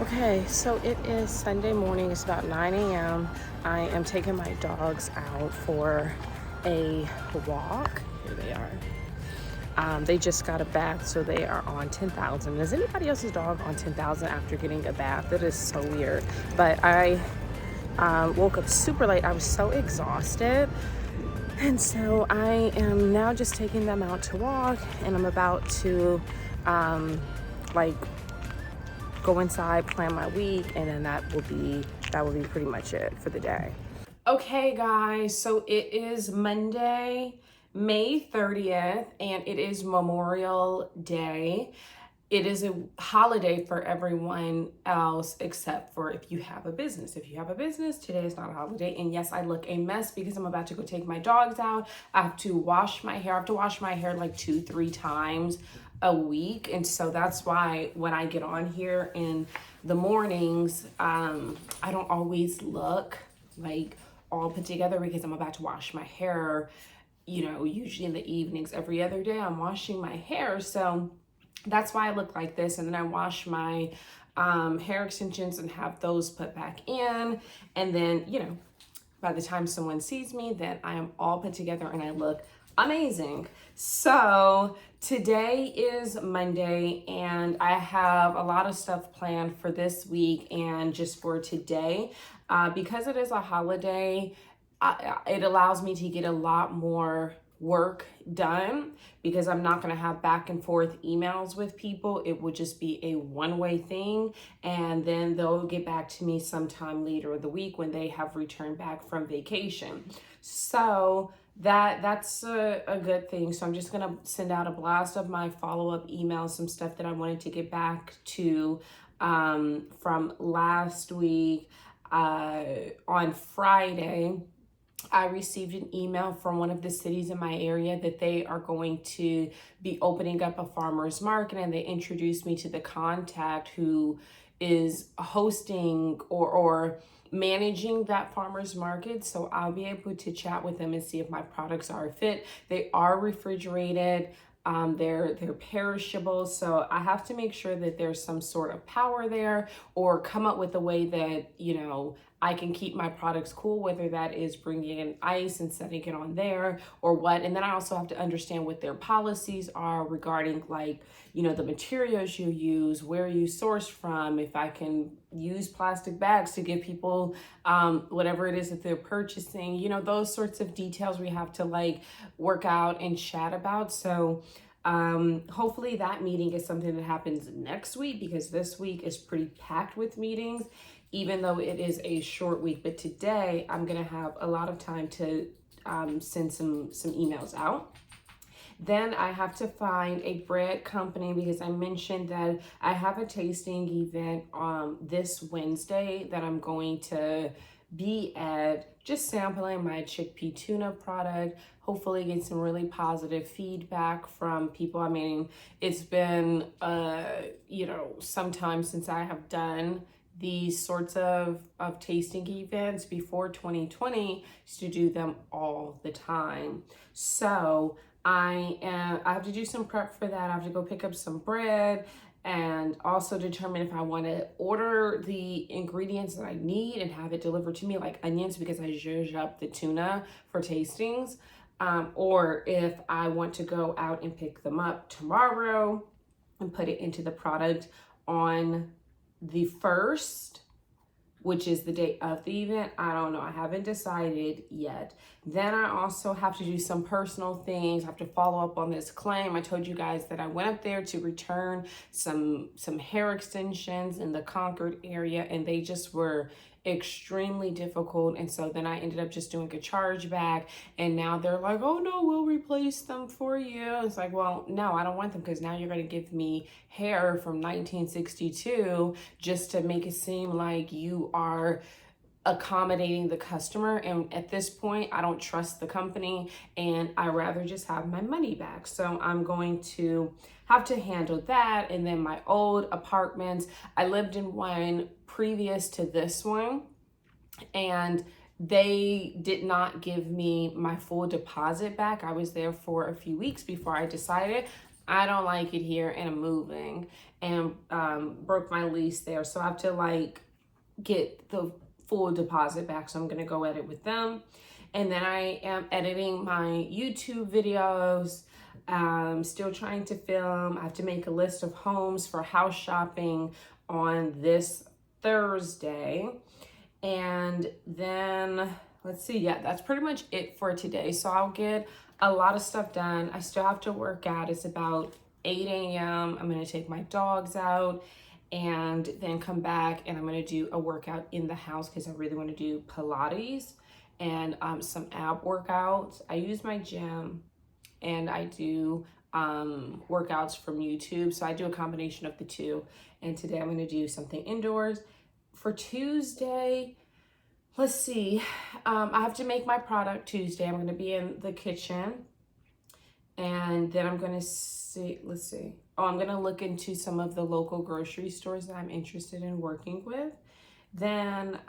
Okay, so it is Sunday morning. It's about 9 a.m. I am taking my dogs out for a walk. Here they are. They just got a bath, so they are on 10,000. Is anybody else's dog on 10,000 after getting a bath? That is so weird. But I woke up super late. I was so exhausted. And so I am now just taking them out to walk, and I'm about to like go inside, plan my week, and then that will be pretty much it for the day. Okay, guys, so it is Monday, May 30th, and it is Memorial Day. It is a holiday for everyone else except for if you have a business. If you have a business, today is not a holiday. And yes, I look a mess because I'm about to go take my dogs out. I have to wash my hair. I have to wash my hair like 2-3 times a week. And so that's why when I get on here in the mornings, I don't always look like all put together because I'm about to wash my hair, usually in the evenings. Every other day I'm washing my hair. So that's why I look like this. And then I wash my hair extensions and have those put back in. And then, by the time someone sees me, then I am all put together and I look amazing. So today is Monday and I have a lot of stuff planned for this week and just for today. Because it is a holiday, it allows me to get a lot more work done because I'm not going to have back and forth emails with people. It would just be a one-way thing, and then they'll get back to me sometime later in the week when they have returned back from vacation. So that's a good thing. So I'm just going to send out a blast of my follow-up emails, some stuff that I wanted to get back to from last week. On Friday, I received an email from one of the cities in my area that they are going to be opening up a farmer's market, and they introduced me to the contact who is hosting or managing that farmer's market. So I'll be able to chat with them and see if my products are a fit. They are refrigerated. They're perishable, so I have to make sure that there's some sort of power there, or come up with a way that I can keep my products cool, whether that is bringing in ice and setting it on there or what. And then I also have to understand what their policies are regarding the materials you use, where you source from, if I can use plastic bags to give people whatever it is that they're purchasing, those sorts of details we have to work out and chat about. So hopefully that meeting is something that happens next week, because this week is pretty packed with meetings, even though it is a short week. But today I'm gonna have a lot of time to send some emails out. Then I have to find a bread company because I mentioned that I have a tasting event this Wednesday that I'm going to be at, just sampling my chickpea tuna product, hopefully get some really positive feedback from people. I mean, it's been some time since I have done these sorts of tasting events. Before 2020, used to do them all the time. So I have to do some prep for that. I have to go pick up some bread and also determine if I want to order the ingredients that I need and have it delivered to me, like onions, because I zhuzh up the tuna for tastings, or if I want to go out and pick them up tomorrow and put it into the product on the 1st, which is the day of the event. I don't know. I haven't decided yet. Then I also have to do some personal things. I have to follow up on this claim. I told you guys that I went up there to return some hair extensions in the Concord area, and they just were extremely difficult. And so then I ended up just doing a chargeback, and now they're like, oh no, we'll replace them for you. It's like, well, no, I don't want them, because now you're going to give me hair from 1962 just to make it seem like you are accommodating the customer. And at this point, I don't trust the company, and I rather just have my money back. So I'm going to have to handle that. And then my old apartments, I lived in one previous to this one, and they did not give me my full deposit back. I was there for a few weeks before I decided I don't like it here and I'm moving, and broke my lease there. So I have to like get the full deposit back. So I'm going to go edit with them. And then I am editing my YouTube videos. Still trying to film. I have to make a list of homes for house shopping on this Thursday. And then let's see, yeah, that's pretty much it for today. So I'll get a lot of stuff done. I still have to work out. It's about 8 a.m. I'm gonna take my dogs out and then come back, and I'm gonna do a workout in the house because I really wanna do Pilates and some ab workouts. I use my gym and I do workouts from YouTube. So I do a combination of the two. And today I'm gonna do something indoors. For Tuesday, let's see, I have to make my product Tuesday. I'm gonna be in the kitchen, and then I'm gonna see, let's see. Oh, I'm gonna look into some of the local grocery stores that I'm interested in working with. Then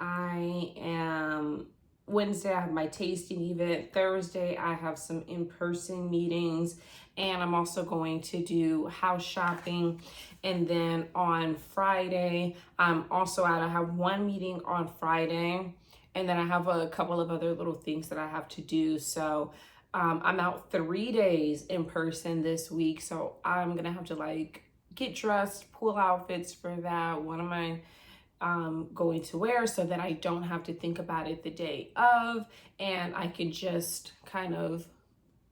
Wednesday, I have my tasting event. Thursday, I have some in-person meetings, and I'm also going to do house shopping. And then on Friday, I'm also out. I have one meeting on Friday, and then I have a couple of other little things that I have to do. So I'm out 3 days in person this week. So I'm gonna have to like get dressed, pull outfits for that. What am I going to wear, so that I don't have to think about it the day of, and I can just kind of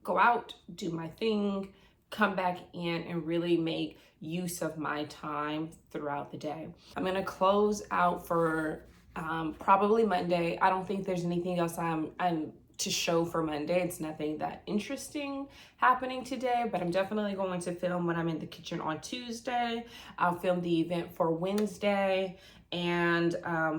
go out, do my thing, come back in, and really make use of my time throughout the day. I'm gonna close out for probably Monday. I don't think there's anything else I'm to show for Monday. It's nothing that interesting happening today, but I'm definitely going to film when I'm in the kitchen on Tuesday. I'll film the event for Wednesday, and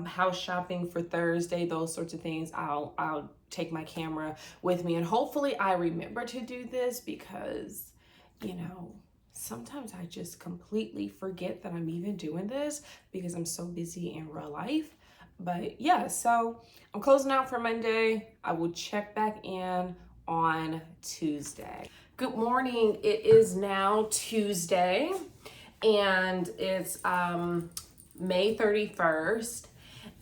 house shopping for Thursday, those sorts of things. I'll take my camera with me, and hopefully I remember to do this, because, you know, sometimes I just completely forget that I'm even doing this because I'm so busy in real life. But yeah, so I'm closing out for Monday. I will check back in on Tuesday. Good morning. It is now Tuesday, and it's May 31st,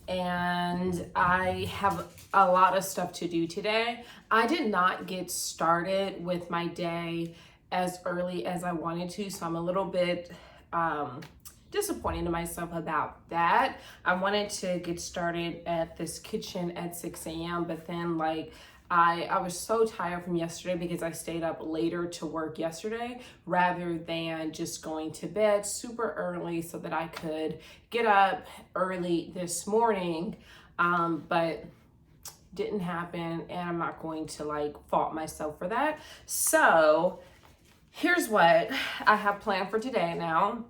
and I have a lot of stuff to do today. I did not get started with my day as early as I wanted to, so I'm a little bit disappointed in myself about that. I wanted to get started at this kitchen at 6 a.m., but then like I was so tired from yesterday because I stayed up later to work yesterday rather than just going to bed super early so that I could get up early this morning. But didn't happen, and I'm not going to like fault myself for that. So here's what I have planned for today now.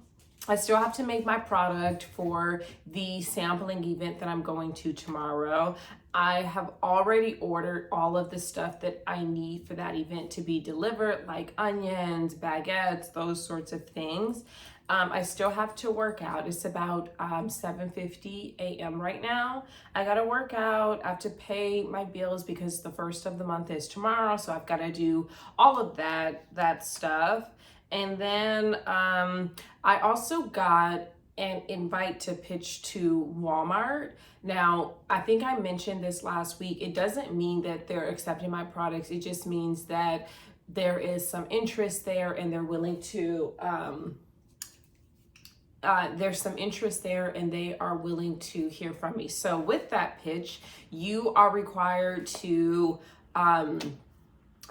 I still have to make my product for the sampling event that I'm going to tomorrow. I have already ordered all of the stuff that I need for that event to be delivered, like onions, baguettes, those sorts of things. I still have to work out. It's about 7:50 a.m. right now. I gotta work out. I have to pay my bills because the first of the month is tomorrow, so I've gotta do all of that stuff. And then I also got an invite to pitch to Walmart. Now, I think I mentioned this last week. It doesn't mean that they're accepting my products. It just means that there is some interest there, and they're willing to, there's some interest there, and they are willing to hear from me. So with that pitch, you are required to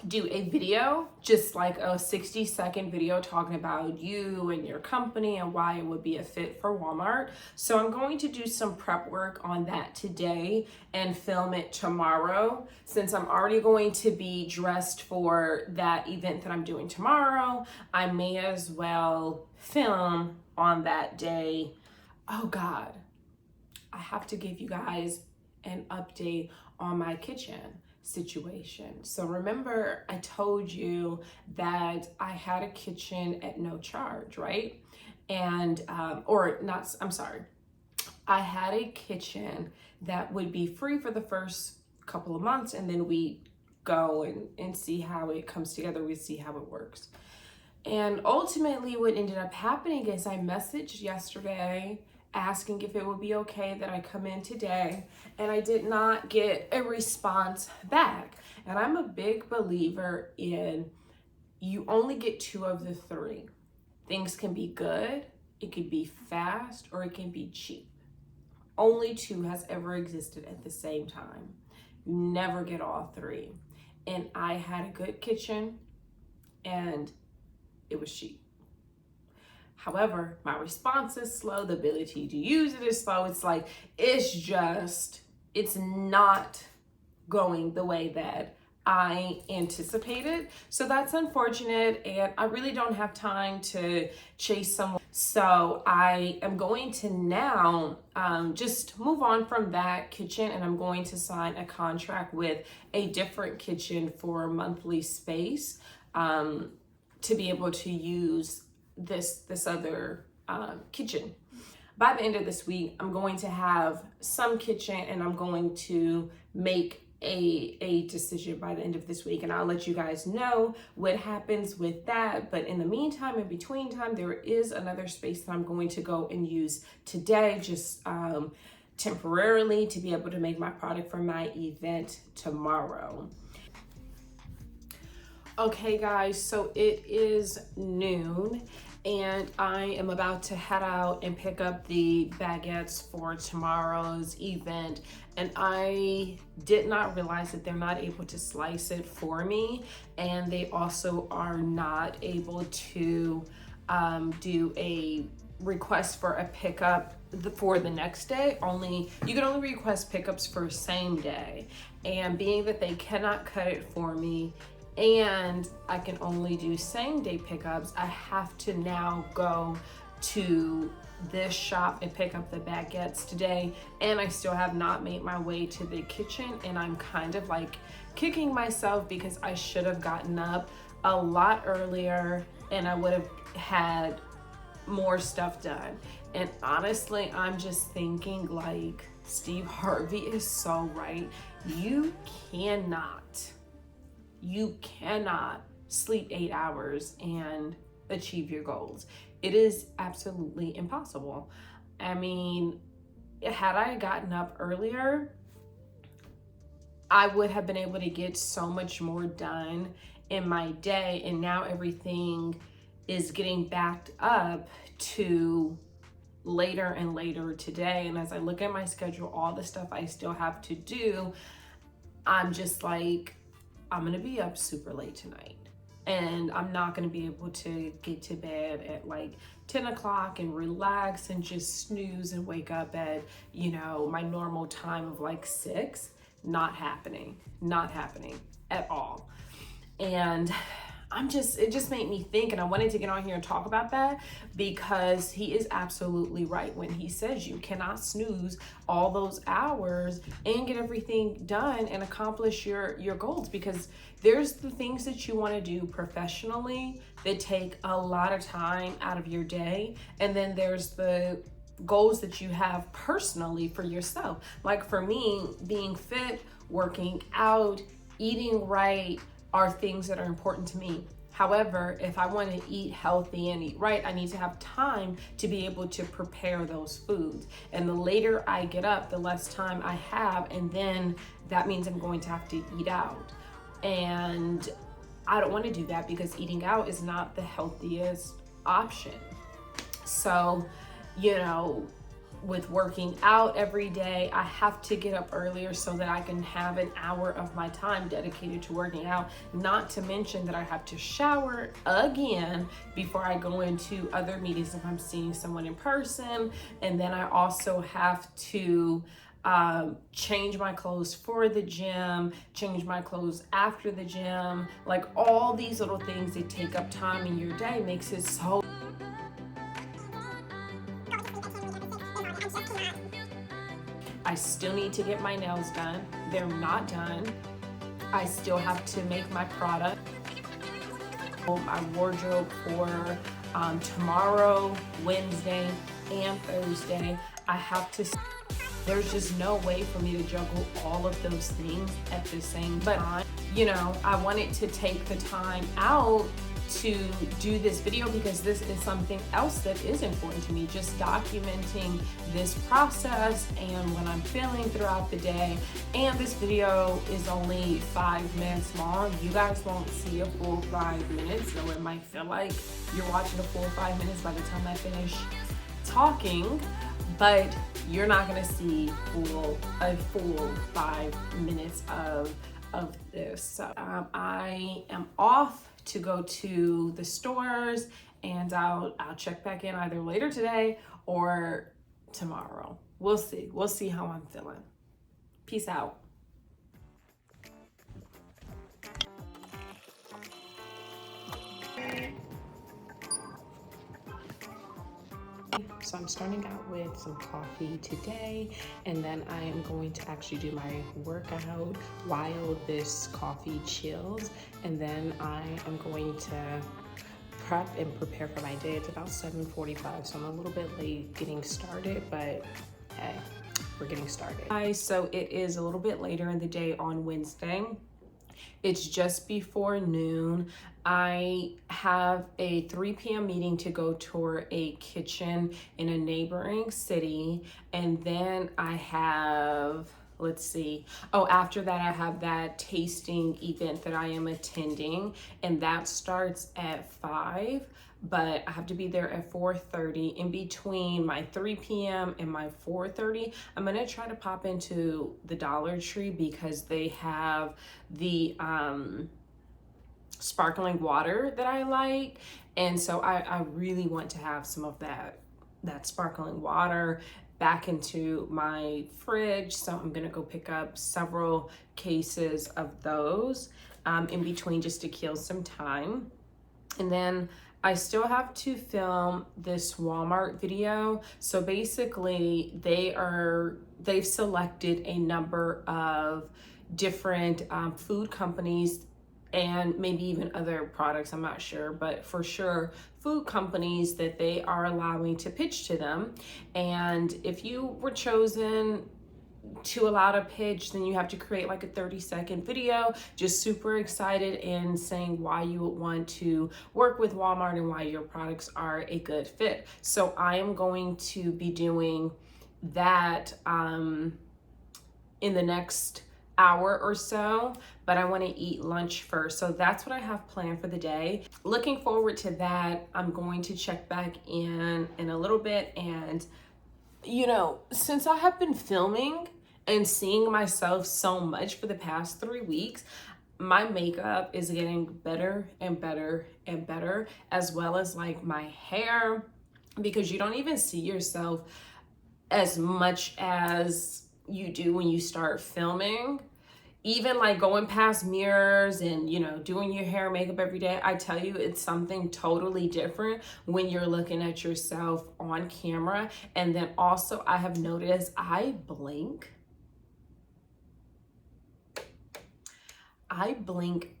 do a video, just like a 60-second video talking about you and your company and why it would be a fit for Walmart. So I'm going to do some prep work on that today and film it tomorrow. Since I'm already going to be dressed for that event that I'm doing tomorrow, I may as well film on that day. Oh God, I have to give you guys an update on my kitchen situation. So remember, I told you that I had a kitchen at no charge, right? And, or not, I'm sorry. I had a kitchen that would be free for the first couple of months, and then we go and see how it comes together. We see how it works. And ultimately what ended up happening is I messaged yesterday asking if it would be okay that I come in today, and I did not get a response back. And I'm a big believer in you only get 2 of the 3. Things can be good, it could be fast, or it can be cheap. Only 2 has ever existed at the same time. You never get all 3. And I had a good kitchen and it was cheap. However, my response is slow. The ability to use it is slow. It's like, it's not going the way that I anticipated. So that's unfortunate. And I really don't have time to chase someone. So I am going to now just move on from that kitchen, and I'm going to sign a contract with a different kitchen for monthly space to be able to use this other kitchen. By the end of this week, I'm going to have some kitchen, and I'm going to make a decision by the end of this week, and I'll let you guys know what happens with that. But in the meantime, in between time, there is another space that I'm going to go and use today, just temporarily, to be able to make my product for my event tomorrow. Okay guys, so it is noon and I am about to head out and pick up the baguettes for tomorrow's event, and I did not realize that they're not able to slice it for me, and they also are not able to do a request for a pickup for the next day. You can only request pickups for same day, and being that they cannot cut it for me and I can only do same day pickups, I have to now go to this shop and pick up the baguettes today, and I still have not made my way to the kitchen, and I'm kind of like kicking myself because I should have gotten up a lot earlier and I would have had more stuff done. And honestly, I'm just thinking, like, Steve Harvey is so right. You cannot sleep 8 hours and achieve your goals. It is absolutely impossible. I mean, had I gotten up earlier, I would have been able to get so much more done in my day, and now everything is getting backed up to later and later today. And as I look at my schedule, all the stuff I still have to do, I'm just like, I'm gonna be up super late tonight, and I'm not gonna be able to get to bed at like 10 o'clock and relax and just snooze and wake up at, my normal time of like 6. Not happening at all. And it just made me think, and I wanted to get on here and talk about that because he is absolutely right when he says you cannot snooze all those hours and get everything done and accomplish your goals, because there's the things that you want to do professionally that take a lot of time out of your day, and then there's the goals that you have personally for yourself. Like for me, being fit, working out, eating right are things that are important to me. However, if I want to eat healthy and eat right, I need to have time to be able to prepare those foods. And the later I get up, the less time I have, and then that means I'm going to have to eat out. And I don't want to do that because eating out is not the healthiest option. So, with working out every day, I have to get up earlier so that I can have an hour of my time dedicated to working out. Not to mention that I have to shower again before I go into other meetings if I'm seeing someone in person. And then I also have to change my clothes for the gym, change my clothes after the gym. Like all these little things that take up time in your day makes it so I still need to get my nails done. They're not done. I still have to make my product. My wardrobe for tomorrow, Wednesday, and Thursday. There's just no way for me to juggle all of those things at the same time. I wanted to take the time out to do this video because this is something else that is important to me, just documenting this process and what I'm feeling throughout the day. And this video is only 5 minutes long. You guys won't see a full 5 minutes, though it might feel like you're watching a full 5 minutes by the time I finish talking, but you're not gonna see a full 5 minutes of this. So I am off to go to the stores, and I'll check back in either later today or tomorrow. We'll see how I'm feeling. Peace out. So I'm starting out with some coffee today, and then I am going to actually do my workout while this coffee chills, and then I am going to prep and prepare for my day. It's about 7:45, so I'm a little bit late getting started, but hey, we're getting started. Guys, so it is a little bit later in the day on Wednesday. It's just before noon. I have a 3 p.m. meeting to go tour a kitchen in a neighboring city. And then I have, let's see. Oh, after that, I have that tasting event that I am attending, and that starts at 5. But I have to be there at 4:30. In between my 3 p.m. and my 4:30, I'm gonna try to pop into the Dollar Tree because they have the sparkling water that I like. And so I really want to have some of that sparkling water back into my fridge. So I'm gonna go pick up several cases of those in between just to kill some time. And then I still have to film this Walmart video. So basically they've selected a number of different food companies and maybe even other products, I'm not sure, but for sure food companies that they are allowing to pitch to them. And if you were chosen to allow to pitch, then you have to create like a 30-second video, just super excited and saying why you would want to work with Walmart and why your products are a good fit. So I am going to be doing that in the next hour or so, but I want to eat lunch first. So that's what I have planned for the day. Looking forward to that. I'm going to check back in a little bit. And you know, since I have been filming and seeing myself so much for the past 3 weeks, my makeup is getting better and better and better, as well as like my hair, because you don't even see yourself as much as you do when you start filming. Even like going past mirrors and, you know, doing your hair and makeup every day, I tell you, it's something totally different when you're looking at yourself on camera. And then also I have noticed I blink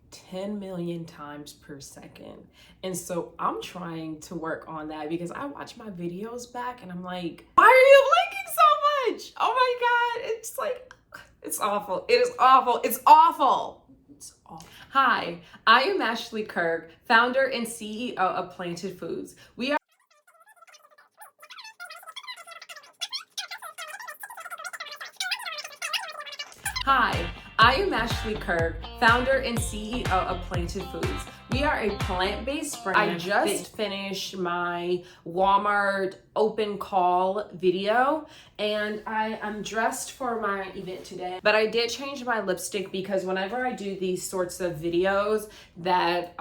10 million times per second. And so I'm trying to work on that because I watch my videos back and I'm like, why are you blinking so much? Oh my God, it's like, it's awful. It is awful. It's awful. It's awful. Hi, I am Ashley Kirk, founder and CEO of Planted Foods. Hi, I am Ashley Kirk, founder and CEO of Planted Foods. We are a plant-based brand. I just finished my Walmart open call video, and I'm dressed for my event today. But I did change my lipstick because whenever I do these sorts of videos that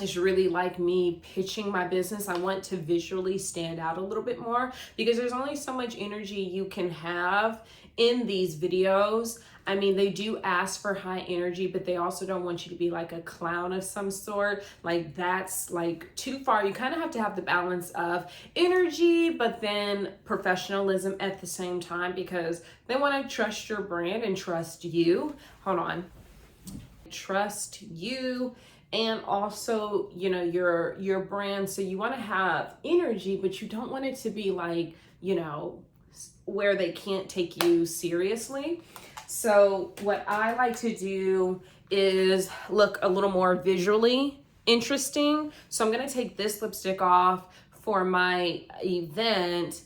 is really like me pitching my business, I want to visually stand out a little bit more because there's only so much energy you can have in these videos. I mean, they do ask for high energy, but they also don't want you to be like a clown of some sort. Like that's like too far. You kind of have to have the balance of energy, but then professionalism at the same time, because they want to trust your brand and trust you. Hold on. Trust you. And also, you know, your brand. So you want to have energy, but you don't want it to be like, you know, where they can't take you seriously. So what I like to do is look a little more visually interesting. So I'm gonna take this lipstick off for my event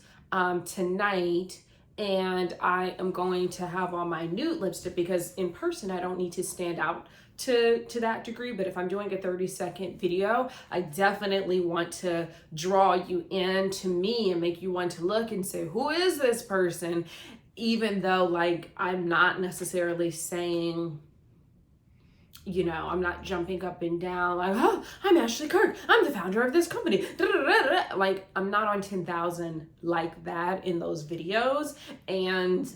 tonight, and I am going to have on my nude lipstick because in person I don't need to stand out to that degree, but if I'm doing a 30-second video, I definitely want to draw you in to me and make you want to look and say, who is this person? Even though like I'm not necessarily saying, you know, I'm not jumping up and down like, oh, I'm Ashley Kirk, I'm the founder of this company. Like, I'm not on 10,000 like that in those videos. And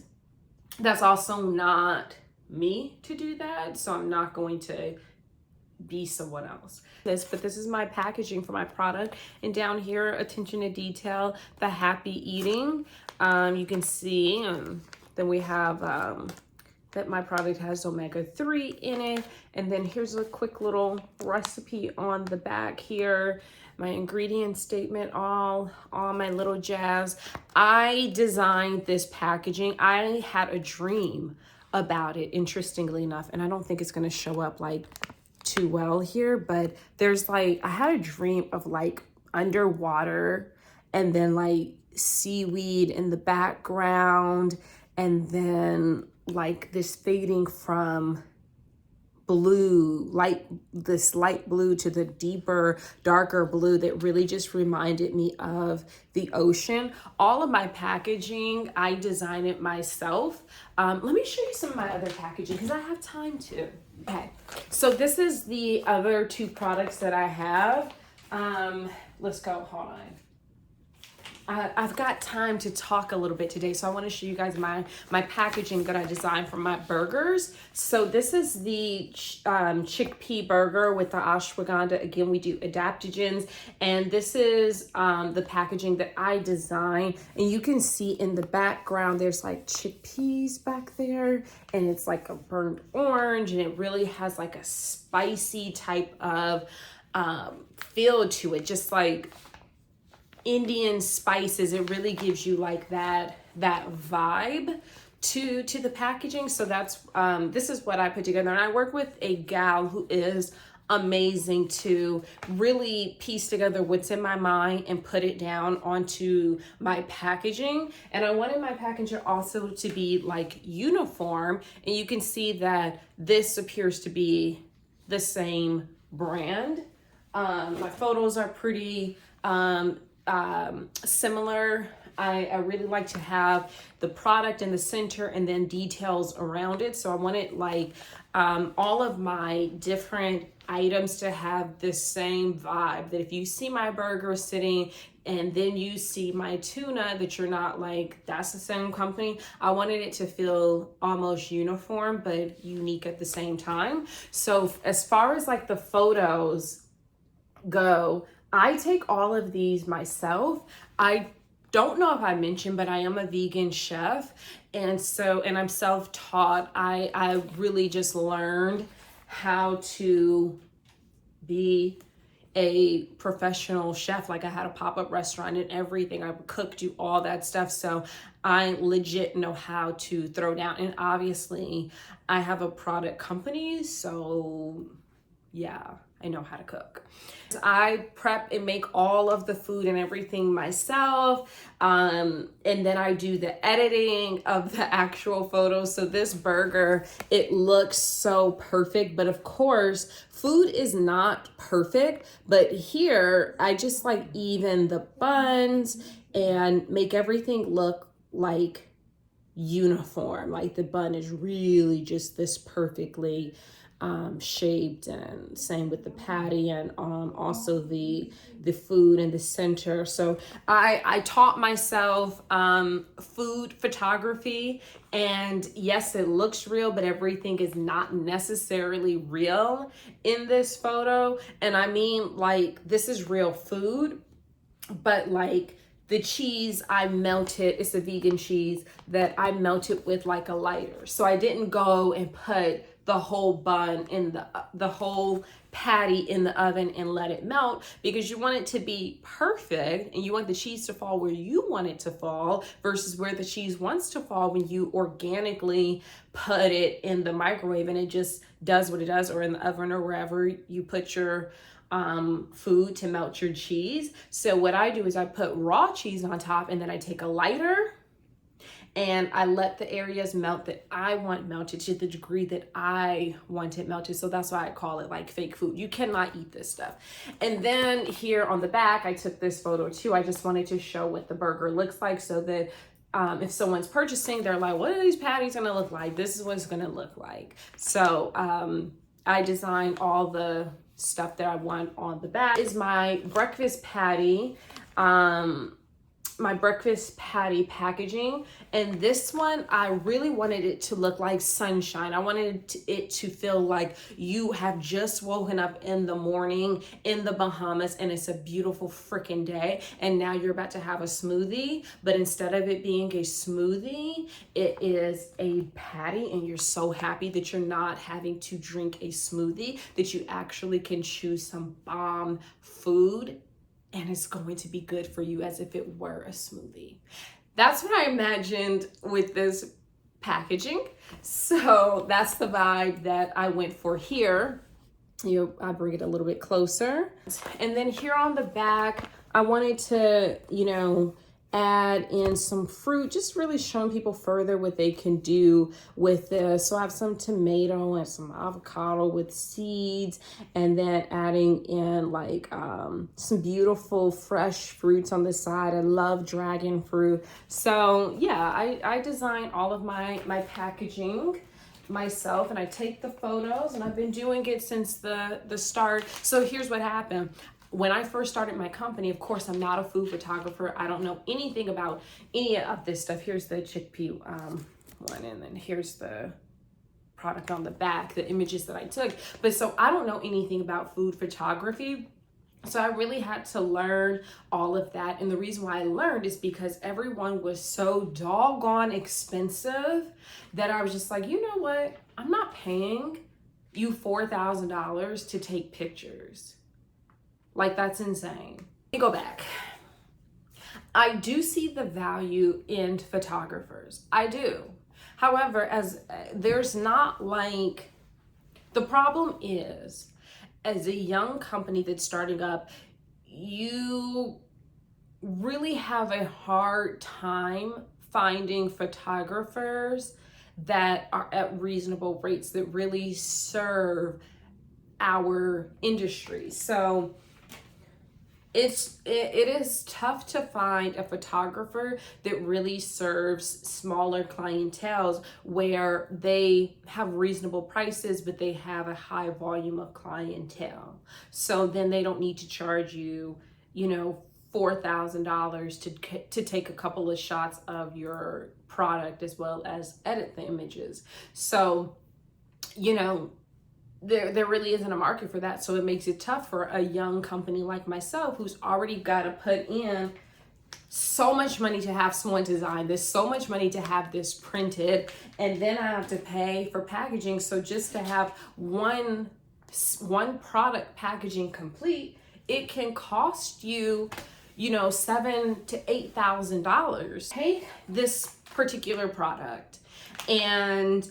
that's also not me to do that. So I'm not going to be someone else. But this is my packaging for my product. And down here, attention to detail, the happy eating. You can see, then we have, that my product has omega-3 in it. And then here's a quick little recipe on the back here. My ingredient statement, all my little jazz. I designed this packaging. I had a dream about it, interestingly enough, and I don't think it's gonna show up like too well here, but there's like, I had a dream of like underwater and then like seaweed in the background, and then like this fading from blue, this light blue to the deeper, darker blue that really just reminded me of the ocean. All of my packaging, I design it myself. Let me show you some of my other packaging because I have time to. Okay, so this is the other two products that I have. Let's go, hold on. I've got time to talk a little bit today, so I want to show you guys my packaging that I designed for my burgers. So this is the chickpea burger with the ashwagandha. Again, we do adaptogens, and this is the packaging that I designed. And you can see in the background, there's like chickpeas back there, and it's like a burnt orange, and it really has like a spicy type of feel to it, just like Indian spices. It really gives you like that vibe to the packaging. So that's this is what I put together, and I work with a gal who is amazing to really piece together what's in my mind and put it down onto my packaging. And I wanted my packaging also to be like uniform, and you can see that this appears to be the same brand. My photos are pretty similar. I really like to have the product in the center and then details around it. So I wanted like all of my different items to have the same vibe, that if you see my burger sitting and then you see my tuna, that you're not like, that's the same company. I wanted it to feel almost uniform but unique at the same time. So as far as like the photos go, I take all of these myself. I don't know if I mentioned, but I am a vegan chef. And I'm self-taught. I really just learned how to be a professional chef. Like I had a pop-up restaurant and everything. I would cook, do all that stuff. So I legit know how to throw down. And obviously I have a product company. So yeah, I know how to cook. I prep and make all of the food and everything myself. And then I do the editing of the actual photos. So this burger, it looks so perfect, but of course food is not perfect. But here I just like even the buns and make everything look like uniform. Like the bun is really just this perfectly shaped, and same with the patty, and also the food in the center. So I taught myself food photography, and yes, it looks real, but everything is not necessarily real in this photo. And I mean, like, this is real food, but like the cheese I melted, it's a vegan cheese that I melted with like a lighter. So I didn't go and put the whole bun in the whole patty in the oven and let it melt, because you want it to be perfect and you want the cheese to fall where you want it to fall versus where the cheese wants to fall when you organically put it in the microwave and it just does what it does, or in the oven or wherever you put your food to melt your cheese. So what I do is I put raw cheese on top, and then I take a lighter and I let the areas melt that I want melted to the degree that I want it melted. So that's why I call it like fake food. You cannot eat this stuff. And then here on the back, I took this photo too. I just wanted to show what the burger looks like, so that if someone's purchasing, they're like, what are these patties gonna look like? This is what it's gonna look like. So I designed all the stuff that I want on the back. Is my breakfast patty. My breakfast patty packaging, and this one I really wanted it to look like sunshine. I wanted it to feel like you have just woken up in the morning in the Bahamas and it's a beautiful freaking day, and now you're about to have a smoothie, but instead of it being a smoothie, it is a patty, and you're so happy that you're not having to drink a smoothie, that you actually can choose some bomb food, and it's going to be good for you as if it were a smoothie. That's what I imagined with this packaging. So that's the vibe that I went for here. I bring it a little bit closer. And then here on the back, I wanted to, add in some fruit, just really showing people further what they can do with this. So I have some tomato and some avocado with seeds, and then adding in like some beautiful fresh fruits on the side. I love dragon fruit. So yeah, I designed all of my packaging myself, and I take the photos, and I've been doing it since the start. So here's what happened. When I first started my company, of course, I'm not a food photographer. I don't know anything about any of this stuff. Here's the chickpea one, and then here's the product on the back, the images that I took. But so I don't know anything about food photography. So I really had to learn all of that. And the reason why I learned is because everyone was so doggone expensive that I was just like, you know what? I'm not paying you $4,000 to take pictures. Like, that's insane. Let me go back. I do see the value in photographers. I do. However, as there's not like, the problem is, as a young company that's starting up, you really have a hard time finding photographers that are at reasonable rates that really serve our industry. So it is tough to find a photographer that really serves smaller clienteles where they have reasonable prices, but they have a high volume of clientele. So then they don't need to charge you, $4,000 to take a couple of shots of your product as well as edit the images. So, there really isn't a market for that. So it makes it tough for a young company like myself, who's already got to put in so much money to have someone design this, so much money to have this printed, and then I have to pay for packaging. So just to have one product packaging complete, it can cost you, $7,000 to $8,000. Take this particular product, and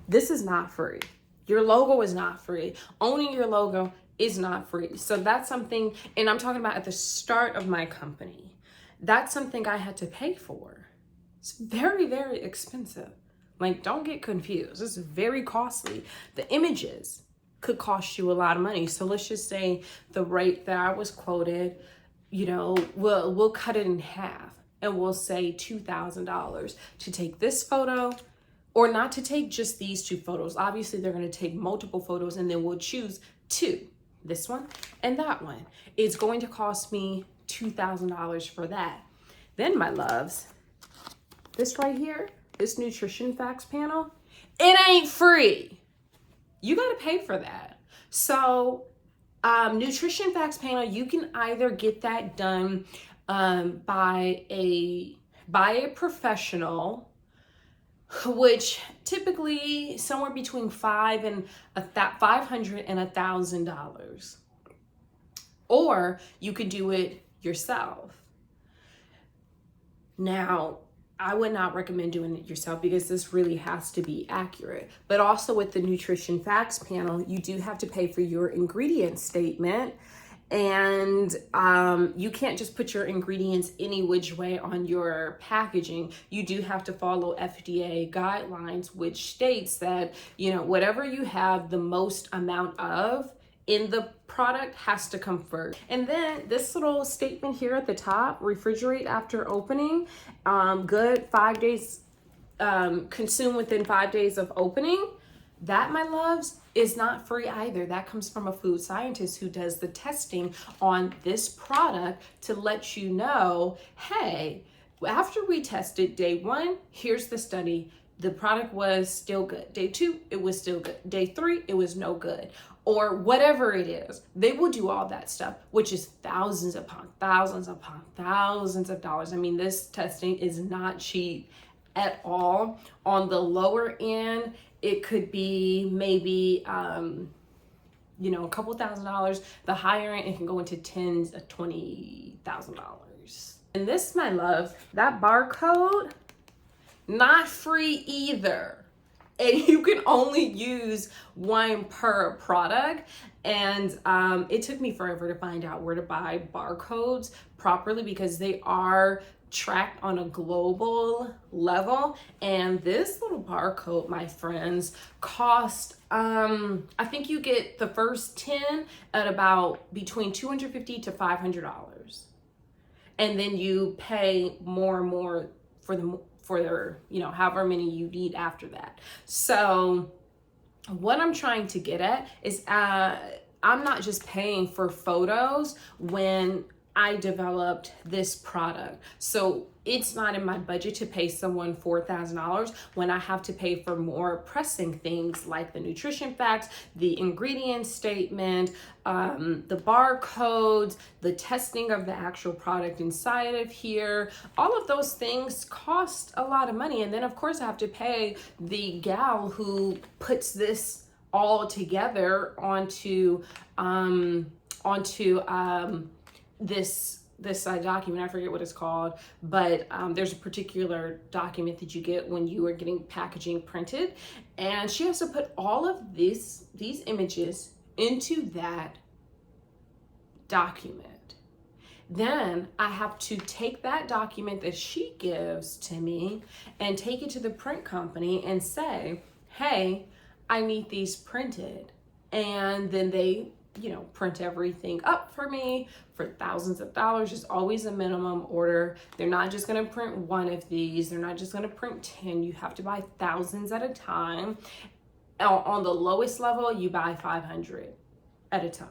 this is not free. Your logo is not free. Owning your logo is not free. So that's something, and I'm talking about at the start of my company, that's something I had to pay for. It's very, very expensive. Like, don't get confused. It's very costly. The images could cost you a lot of money. So let's just say the rate that I was quoted, we'll cut it in half, and we'll say $2,000 to take this photo, or not to take just these two photos. Obviously, they're going to take multiple photos, and then we'll choose two, this one and that one. It's going to cost me $2,000 for that. Then, my loves, this right here, this nutrition facts panel, it ain't free. You got to pay for that. So nutrition facts panel, you can either get that done by a professional, which typically somewhere between $500 and $1,000, or you could do it yourself. Now, I would not recommend doing it yourself because this really has to be accurate. But also with the nutrition facts panel, you do have to pay for your ingredient statement. And you can't just put your ingredients any which way on your packaging. You do have to follow FDA guidelines, which states that, you know, whatever you have the most amount of in the product has to come first. And then this little statement here at the top, refrigerate after opening, good 5 days, consume within 5 days of opening. That, my loves, is not free either. That comes from a food scientist who does the testing on this product to let you know, hey, after we tested day 1, here's the study. The product was still good. Day 2, it was still good. Day 3, it was no good. Or whatever it is. They will do all that stuff, which is thousands upon thousands upon thousands of dollars. I mean, this testing is not cheap at all. On the lower end, it could be maybe, you know, a couple $1,000s. The higher end, it can go into tens of $20,000. And this, my love, that barcode, not free either. And you can only use one per product. And it took me forever to find out where to buy barcodes properly because they are tracked on a global level. And this little barcode, my friends, cost, I think you get the first 10 at about between $250 to $500. And then you pay more and more for their, you know, however many you need after that. So what I'm trying to get at is I'm not just paying for photos when I developed this product. So it's not in my budget to pay someone $4,000 when I have to pay for more pressing things like the nutrition facts, the ingredient statement, the barcodes, the testing of the actual product inside of here. All of those things cost a lot of money. And then of course I have to pay the gal who puts this all together onto this document. I forget what it's called, but there's a particular document that you get when you are getting packaging printed, and she has to put all of these images into that document. Then I have to take that document that she gives to me and take it to the print company and say, hey, I need these printed. And then they, you know, print everything up for me for thousands of dollars. It's always a minimum order. They're not just going to print one of these. They're not just going to print 10. You have to buy thousands at a time. On the lowest level, you buy 500 at a time.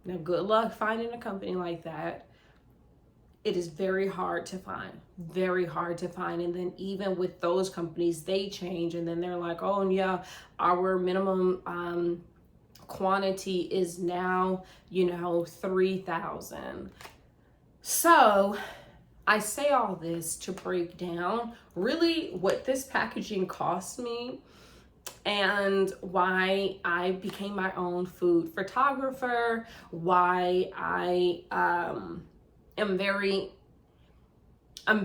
Now, good luck finding a company like that. It is very hard to find, very hard to find. And then even with those companies, they change. And then they're like, oh, yeah, our minimum quantity is now, you know, 3,000. So I say all this to break down really what this packaging cost me and why I became my own food photographer, why I'm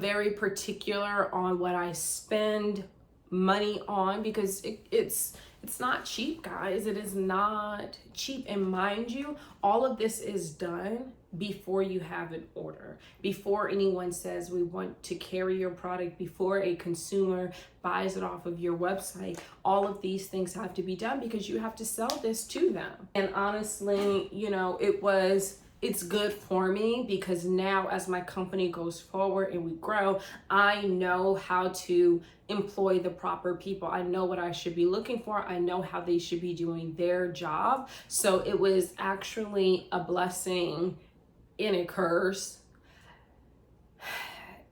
very particular on what I spend money on, because it's not cheap, guys. It is not cheap. And mind you, all of this is done before you have an order, before anyone says we want to carry your product, before a consumer buys it off of your website. All of these things have to be done because you have to sell this to them. And honestly, you know, it's good for me because now as my company goes forward and we grow, I know how to employ the proper people. I know what I should be looking for. I know how they should be doing their job. So it was actually a blessing in a curse.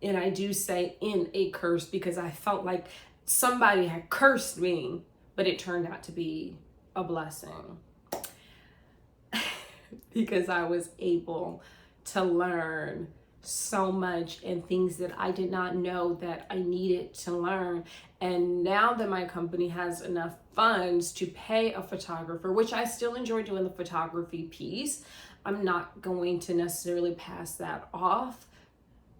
And I do say in a curse because I felt like somebody had cursed me, but it turned out to be a blessing. Because I was able to learn so much and things that I did not know that I needed to learn. And now that my company has enough funds to pay a photographer, which I still enjoy doing the photography piece, I'm not going to necessarily pass that off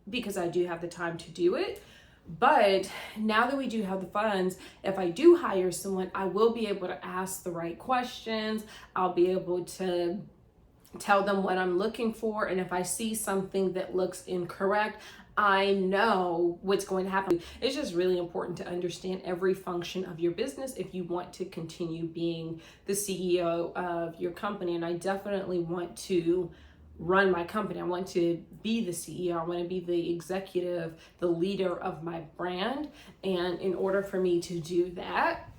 because I do have the time to do it. But now that we do have the funds, if I do hire someone, I will be able to ask the right questions. I'll be able to tell them what I'm looking for. And if I see something that looks incorrect, I know what's going to happen. It's just really important to understand every function of your business if you want to continue being the CEO of your company. And I definitely want to run my company. I want to be the CEO. I want to be the executive, the leader of my brand. And in order for me to do that,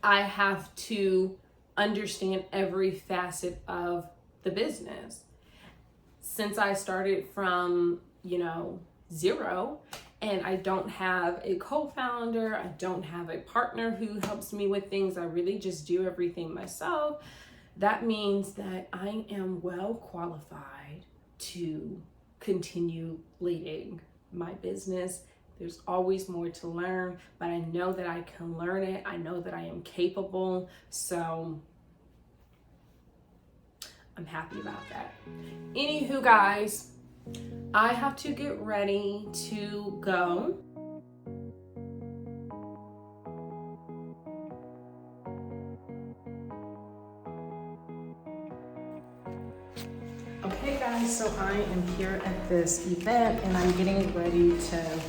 I have to understand every facet of the business. Since I started from, zero, and I don't have a co-founder, I don't have a partner who helps me with things, I really just do everything myself. That means that I am well qualified to continue leading my business. There's always more to learn, but I know that I can learn it. I know that I am capable. So I'm happy about that. Anywho, guys, I have to get ready to go. Okay guys, so I am here at this event and I'm getting ready to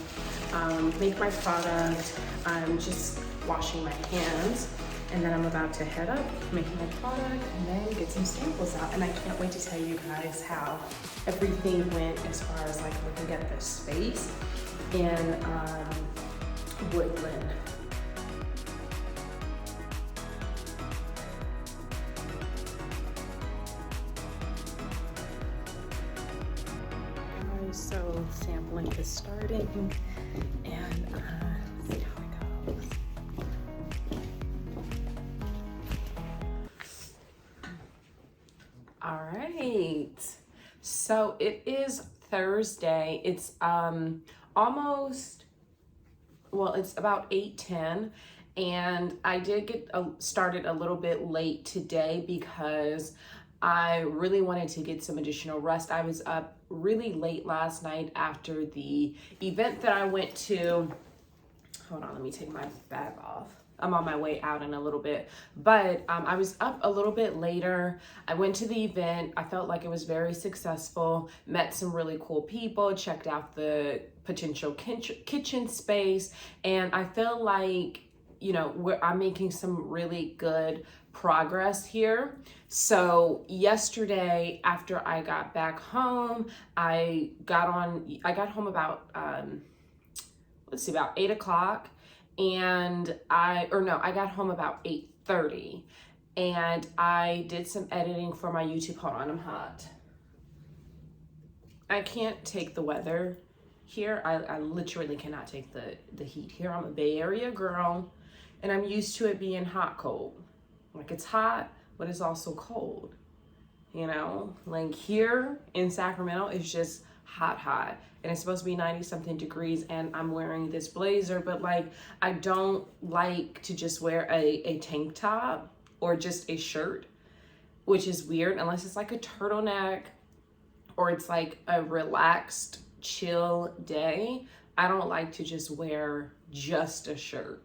make my product. I'm just washing my hands and then I'm about to head up, make my product, and then get some samples out. And I can't wait to tell you guys how everything went as far as like looking at the space in Woodland. So sampling is starting and see how it goes. All right, so it is Thursday. It's almost, well, it's about 8:10, and I did get started a little bit late today because I really wanted to get some additional rest. I was up really late last night after the event that I went to. Hold on, let me take my bag off. I'm on my way out in a little bit, but I was up a little bit later. I went to the event. I felt like it was very successful, met some really cool people, checked out the potential kitchen space, and I feel like, I'm making some really good progress here. So yesterday, after I got back home, I got home about, about 8 o'clock. And I got home about 8:30 and I did some editing for my YouTube. Hold on, I'm hot. I can't take the weather here. I literally cannot take the heat here. I'm a Bay Area girl and I'm used to it being hot, cold. Like it's hot, but it's also cold. Like here in Sacramento, it's just hot. And it's supposed to be 90 something degrees and I'm wearing this blazer, but like, I don't like to just wear a tank top or just a shirt, which is weird unless it's like a turtleneck or it's like a relaxed, chill day. I don't like to just wear just a shirt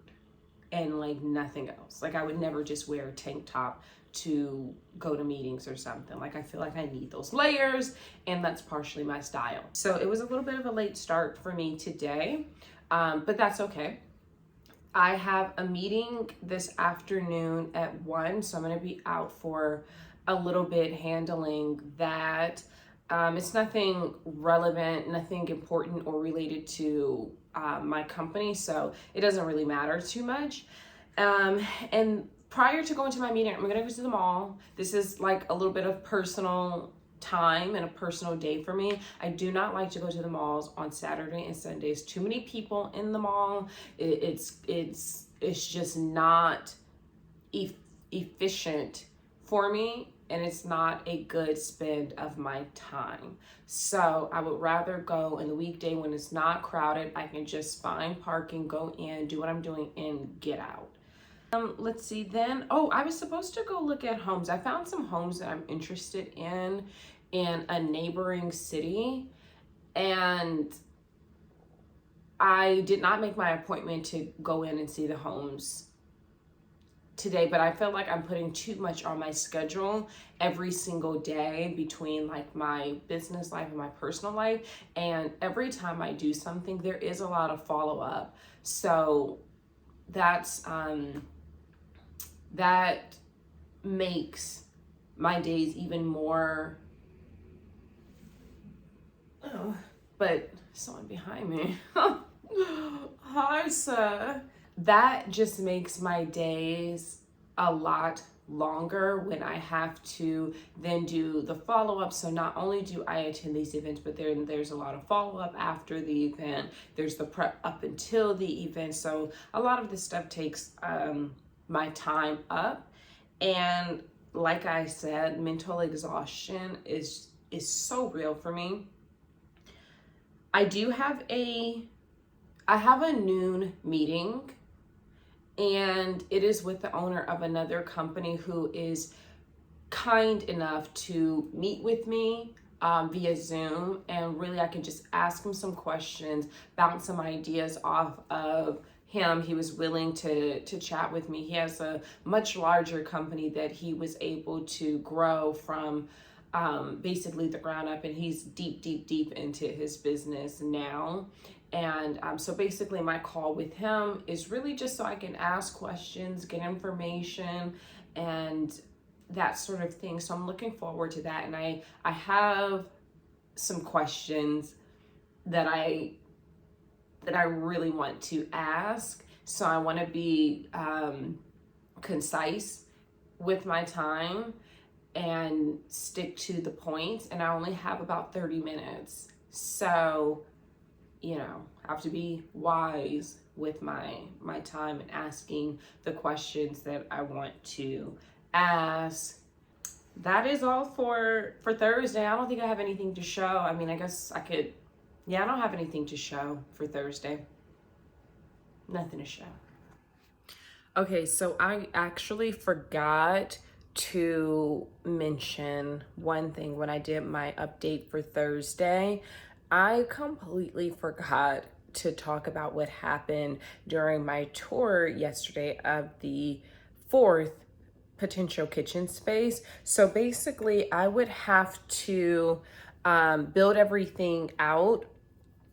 and like nothing else. Like I would never just wear a tank top to go to meetings or something. Like I feel like I need those layers and that's partially my style. So it was a little bit of a late start for me today, but that's okay. I have a meeting this afternoon at 1, so I'm gonna be out for a little bit handling that. It's nothing relevant, nothing important or related to my company, so it doesn't really matter too much. And prior to going to my meeting, I'm gonna go to the mall. This is like a little bit of personal time and a personal day for me. I do not like to go to the malls on Saturday and Sundays. Too many people in the mall. It's just not efficient for me, and it's not a good spend of my time. So I would rather go in the weekday when it's not crowded. I can just find parking, go in, do what I'm doing, and get out. Let's see then. Oh, I was supposed to go look at homes. I found some homes that I'm interested in a neighboring city, and I did not make my appointment to go in and see the homes today, but I feel like I'm putting too much on my schedule every single day between like my business life and my personal life. And every time I do something, there is a lot of follow up. So that's that makes my days even more. Oh, but someone behind me. Hi, sir. That just makes my days a lot longer when I have to then do the follow-up. So not only do I attend these events, but then there's a lot of follow-up after the event. There's the prep up until the event. So a lot of this stuff takes my time up. And like I said, mental exhaustion is so real for me. I have a noon meeting, and it is with the owner of another company who is kind enough to meet with me via Zoom, and really I can just ask him some questions, bounce some ideas off of him. He was willing to chat with me. He has a much larger company that he was able to grow from basically the ground up, and he's deep into his business now. And so basically my call with him is really just so I can ask questions, get information, and that sort of thing. So I'm looking forward to that. And I have some questions that I really want to ask. So I want to be concise with my time and stick to the point. And I only have about 30 minutes. So, you know, I have to be wise with my time and asking the questions that I want to ask. That is all for Thursday. I don't think I have anything to show. I mean, I guess I could, yeah, I don't have anything to show for Thursday. Nothing to show. Okay, so I actually forgot to mention one thing when I did my update for Thursday. I completely forgot to talk about what happened during my tour yesterday of the 4th potential kitchen space. So basically I would have to build everything out,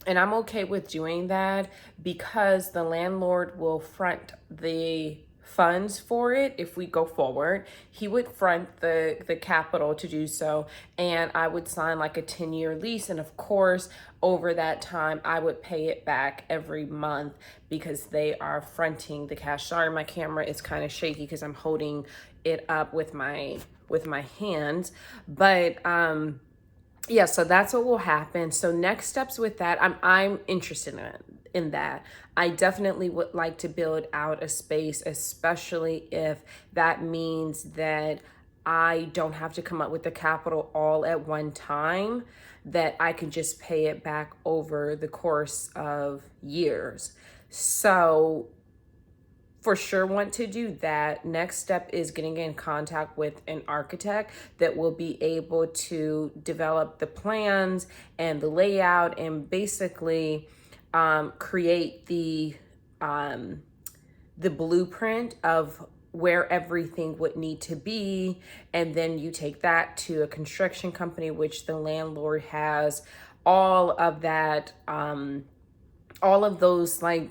and I'm okay with doing that because the landlord will front the funds for it. If we go forward, he would front the capital to do so, and I would sign like a 10-year lease, and of course over that time I would pay it back every month because they are fronting the cash. Sorry, my camera is kind of shaky because I'm holding it up with my hands, but yeah, so that's what will happen. So next steps with that, I'm interested in that. I definitely would like to build out a space, especially if that means that I don't have to come up with the capital all at one time, that I can just pay it back over the course of years. So for sure want to do that. Next step is getting in contact with an architect that will be able to develop the plans and the layout and basically create the blueprint of where everything would need to be. And then you take that to a construction company, which the landlord has all of that, all of those like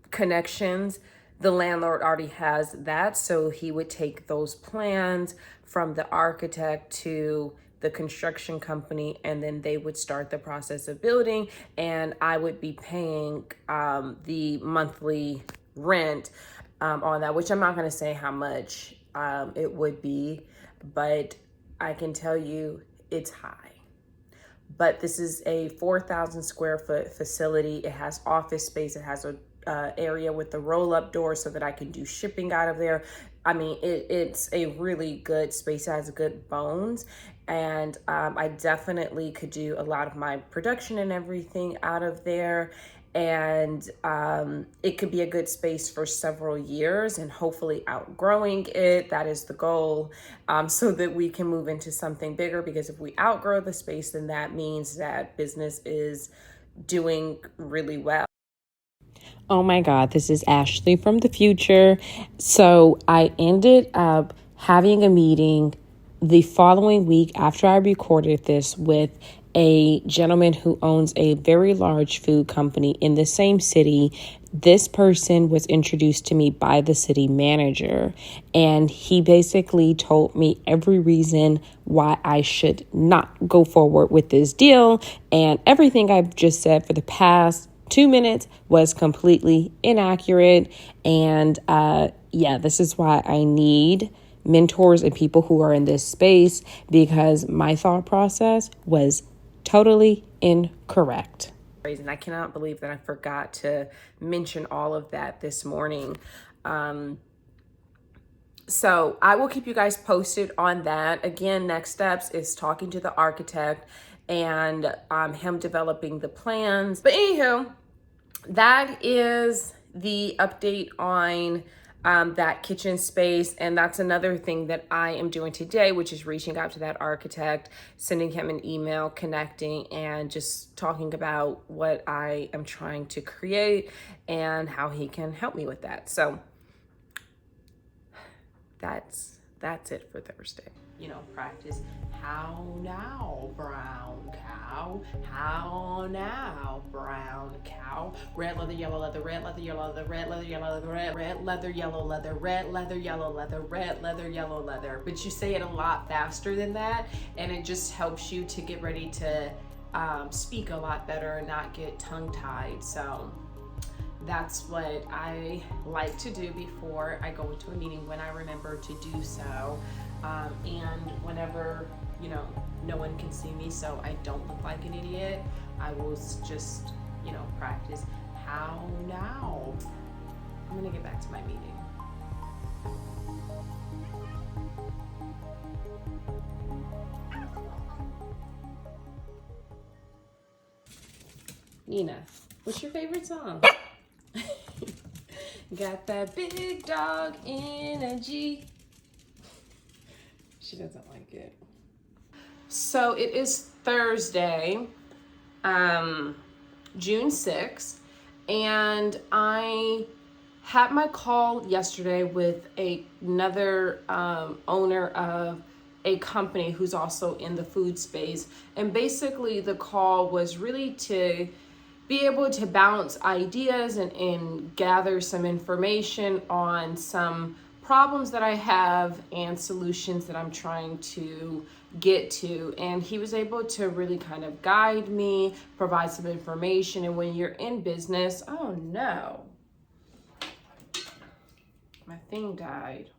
connections. The landlord already has that, so he would take those plans from the architect to the construction company, and then they would start the process of building, and I would be paying the monthly rent on that, which I'm not going to say how much it would be, but I can tell you it's high. But this is a 4,000 square foot facility. It has office space. It has a area with the roll-up door so that I can do shipping out of there. I mean, it's a really good space. It has good bones, and I definitely could do a lot of my production and everything out of there. And it could be a good space for several years, and hopefully outgrowing it. That is the goal, so that we can move into something bigger, because if we outgrow the space, then that means that business is doing really well. Oh my God, this is Ashley from the future. So I ended up having a meeting the following week after I recorded this with a gentleman who owns a very large food company in the same city. This person was introduced to me by the city manager, and he basically told me every reason why I should not go forward with this deal, and everything I've just said for the past 2 minutes was completely inaccurate. And this is why I need mentors and people who are in this space, because my thought process was totally incorrect. And I cannot believe that I forgot to mention all of that this morning. So I will keep you guys posted on that. Again, next steps is talking to the architect and him developing the plans. But anywho, that is the update on that kitchen space. And that's another thing that I am doing today, which is reaching out to that architect, sending him an email, connecting, and just talking about what I am trying to create and how he can help me with that. So that's it for Thursday. You know, practice. How now, brown cow? How now, brown cow? Red leather, yellow leather, red leather, yellow leather, red leather, yellow leather, red leather, yellow leather, red leather, yellow leather, red leather, yellow leather. But you say it a lot faster than that, and it just helps you to get ready to speak a lot better and not get tongue-tied. So that's what I like to do before I go into a meeting, when I remember to do so. And whenever, no one can see me, so I don't look like an idiot, I will just, practice. How now? I'm gonna get back to my meeting. Nina, what's your favorite song? Got that big dog energy. She doesn't like it. So it is Thursday, June 6th, and I had my call yesterday with another owner of a company who's also in the food space. And basically the call was really to be able to bounce ideas and gather some information on some problems that I have and solutions that I'm trying to get to. And he was able to really kind of guide me, provide some information. And when you're in business, oh no, my thing died.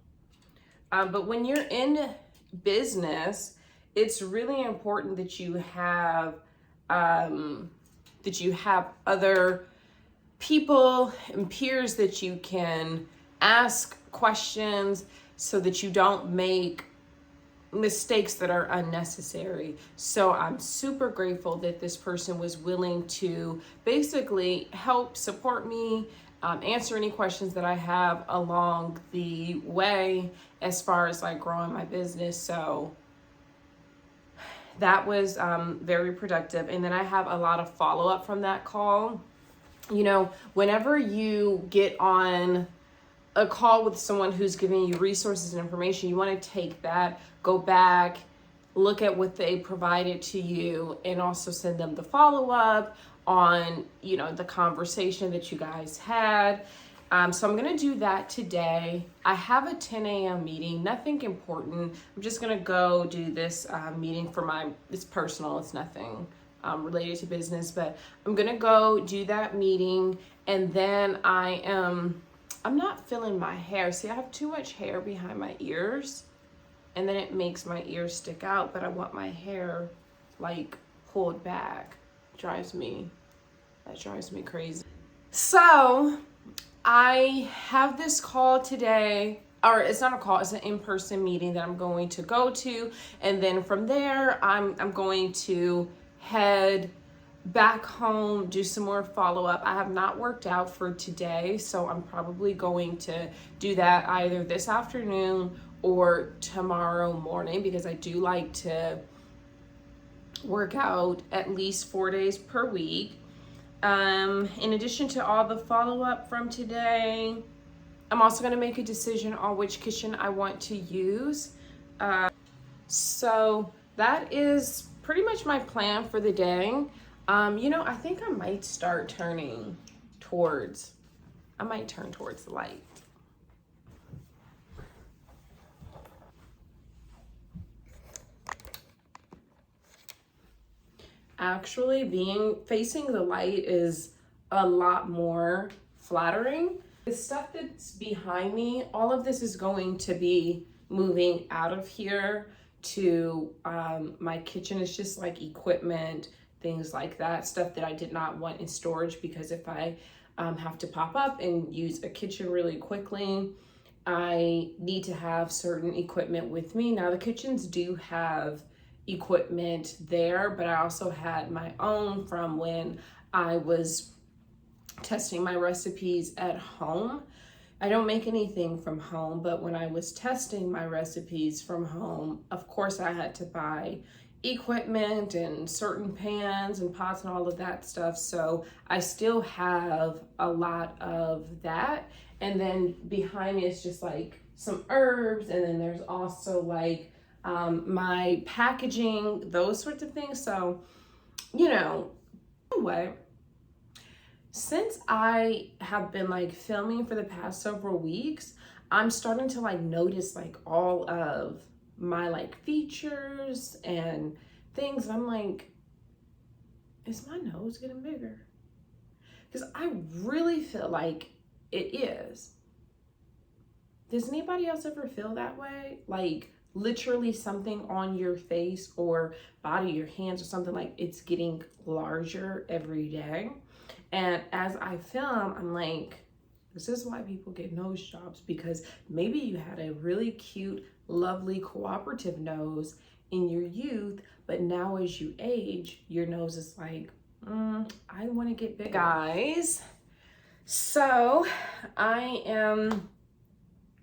But when you're in business, it's really important that you have other people and peers that you can ask questions so that you don't make mistakes that are unnecessary. So I'm super grateful that this person was willing to basically help support me, answer any questions that I have along the way as far as like growing my business. So that was very productive. And then I have a lot of follow-up from that call. Whenever you get on a call with someone who's giving you resources and information, you want to take that, go back, look at what they provided to you, and also send them the follow-up on, the conversation that you guys had. So I'm going to do that today. I have a 10 a.m. meeting, nothing important. I'm just going to go do this meeting it's personal, it's nothing related to business, but I'm going to go do that meeting. And then I'm not feeling my hair. See, I have too much hair behind my ears, and then it makes my ears stick out, but I want my hair like pulled back. That drives me crazy. So I have this call today, or it's not a call, it's an in-person meeting that I'm going to go to. And then from there, I'm going to head back home, do some more follow-up. I have not worked out for today, so I'm probably going to do that either this afternoon or tomorrow morning, because I do like to work out at least 4 days per week. In addition to all the follow-up from today, I'm also going to make a decision on which kitchen I want to use. So that is pretty much my plan for the day. You know, I think I might start turning towards, I might turn towards the light. Actually, facing the light is a lot more flattering. The stuff that's behind me, all of this is going to be moving out of here to my kitchen. It's just like equipment, things like that, stuff that I did not want in storage, because if I have to pop up and use a kitchen really quickly, I need to have certain equipment with me. Now the kitchens do have equipment there, but I also had my own from when I was testing my recipes at home. I don't make anything from home, but when I was testing my recipes from home, of course I had to buy equipment and certain pans and pots and all of that stuff. So I still have a lot of that. And then behind me is just like some herbs, and then there's also like my packaging, those sorts of things. So, you know, anyway, since I have been like filming for the past several weeks, I'm starting to like notice like all of my like features and things. I'm like, is my nose getting bigger? Because I really feel like it is. Does anybody else ever feel that way? Like literally something on your face or body, your hands or something, like it's getting larger every day. And as I film, I'm like, this is why people get nose jobs, because maybe you had a really cute, lovely, cooperative nose in your youth, but now as you age, your nose is like, I want to get big. Guys, so I am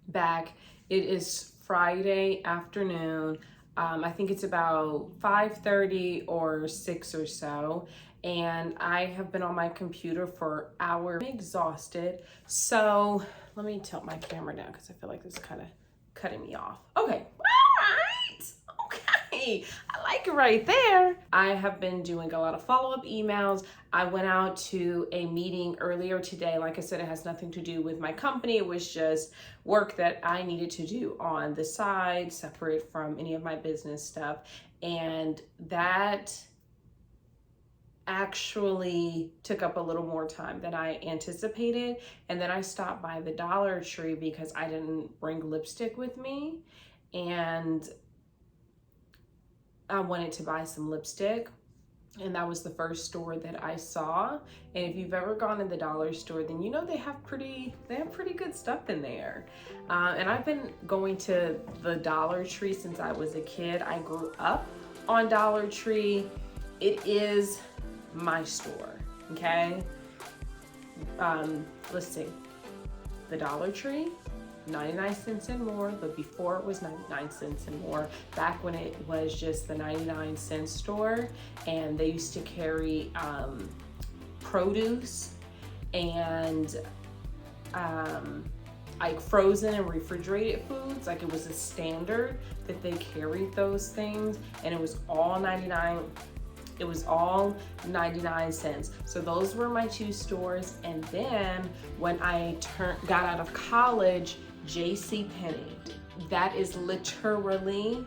back. It is Friday afternoon. I think it's about 5:30 or 6 or so. And I have been on my computer for hours. I'm exhausted. So let me tilt my camera down because I feel like this is kind of cutting me off. Okay. All right. Okay. I like it right there. I have been doing a lot of follow-up emails. I went out to a meeting earlier today. Like I said, it has nothing to do with my company. It was just work that I needed to do on the side, separate from any of my business stuff. And that actually took up a little more time than I anticipated. And then I stopped by the Dollar Tree because I didn't bring lipstick with me, and I wanted to buy some lipstick, and that was the first store that I saw. And if you've ever gone to the dollar store, then you know they have pretty good stuff in there. And I've been going to the Dollar Tree since I was a kid. I grew up on Dollar Tree. It is my store, okay? Let's see. The Dollar Tree, 99 cents and more, but before it was 99 cents and more, back when it was just the 99-cent store, and they used to carry produce and like frozen and refrigerated foods. Like it was a standard that they carried those things, and it was all 99. It was all 99 cents. So those were my two stores. And then when I got out of college, JCPenney. That is literally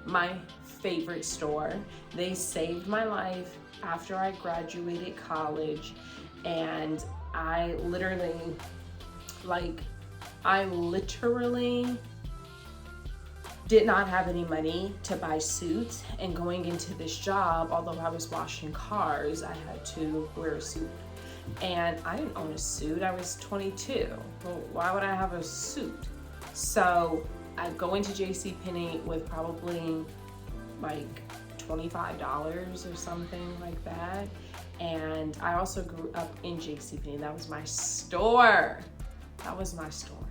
my favorite store. They saved my life after I graduated college. And I literally did not have any money to buy suits, and going into this job, although I was washing cars, I had to wear a suit. And I didn't own a suit. I was 22. Well, why would I have a suit? So I go into JCPenney with probably like $25 or something like that. And I also grew up in JCPenney. That was my store. That was my store.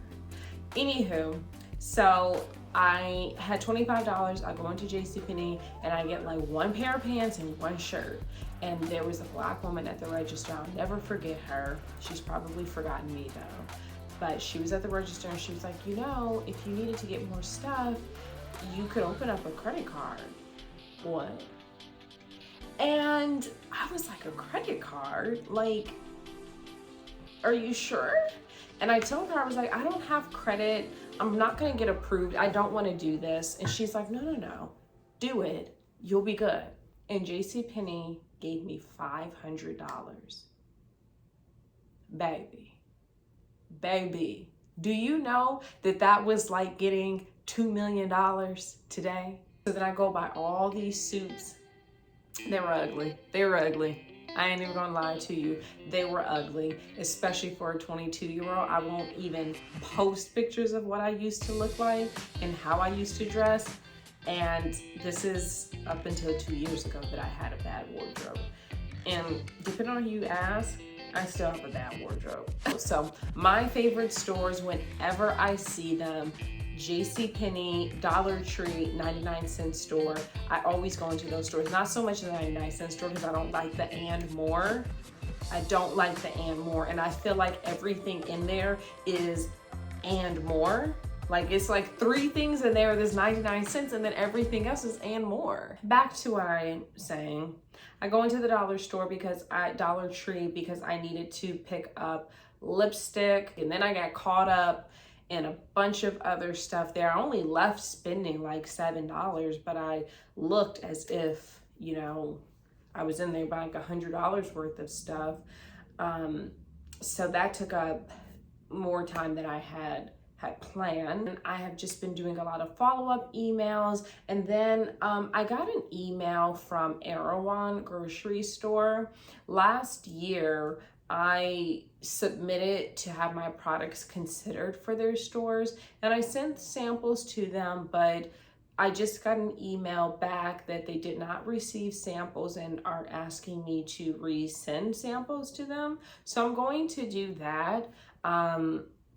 Anywho, so I had $25. I go into JCPenney and I get like one pair of pants and one shirt. And there was a black woman at the register. I'll never forget her. She's probably forgotten me though. But she was at the register and she was like, you know, if you needed to get more stuff, you could open up a credit card. What? And I was like, a credit card? Like, are you sure? And I told her, I was like, I don't have credit. I'm not gonna get approved. I don't wanna do this. And she's like, no, do it. You'll be good. And JCPenney gave me $500. Baby, do you know that that was like getting $2 million today? So then I go buy all these suits. They were ugly. I ain't even gonna lie to you. They were ugly, especially for a 22-year-old. I won't even post pictures of what I used to look like and how I used to dress. And this is up until 2 years ago that I had a bad wardrobe. And depending on who you ask, I still have a bad wardrobe. So my favorite stores, whenever I see them, JCPenney, Dollar Tree, 99-cent store. I always go into those stores. Not so much the 99-cent store because I don't like the and more. I don't like the and more. And I feel like everything in there is and more. Like it's like 3 things in there that's 99 cents and then everything else is and more. Back to what I'm saying. I go into the Dollar Tree because I needed to pick up lipstick, and then I got caught up in a bunch of other stuff there. I only left spending like $7, but I looked as if, you know, I was in there buying like $100 worth of stuff. So that took up more time than I had planned. I have just been doing a lot of follow-up emails, and then I got an email from Erewhon grocery store. Last year I submitted to have my products considered for their stores, and I sent samples to them, but I just got an email back that they did not receive samples and are asking me to resend samples to them. So I'm going to do that.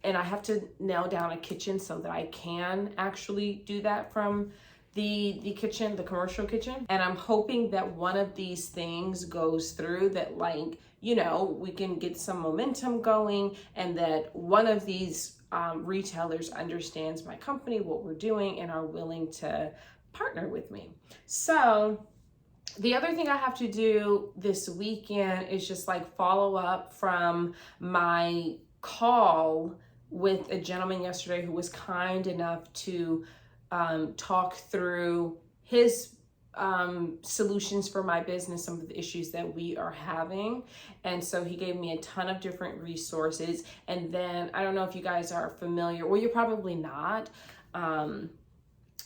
And I have to nail down a kitchen so that I can actually do that from the kitchen, the commercial kitchen. And I'm hoping that one of these things goes through, that like, you know, we can get some momentum going, and that one of these retailers understands my company, what we're doing, and are willing to partner with me. So the other thing I have to do this weekend is just like follow up from my call with a gentleman yesterday who was kind enough to talk through his solutions for my business, some of the issues that we are having. And so he gave me a ton of different resources. And then I don't know if you guys are familiar, well, you're probably not,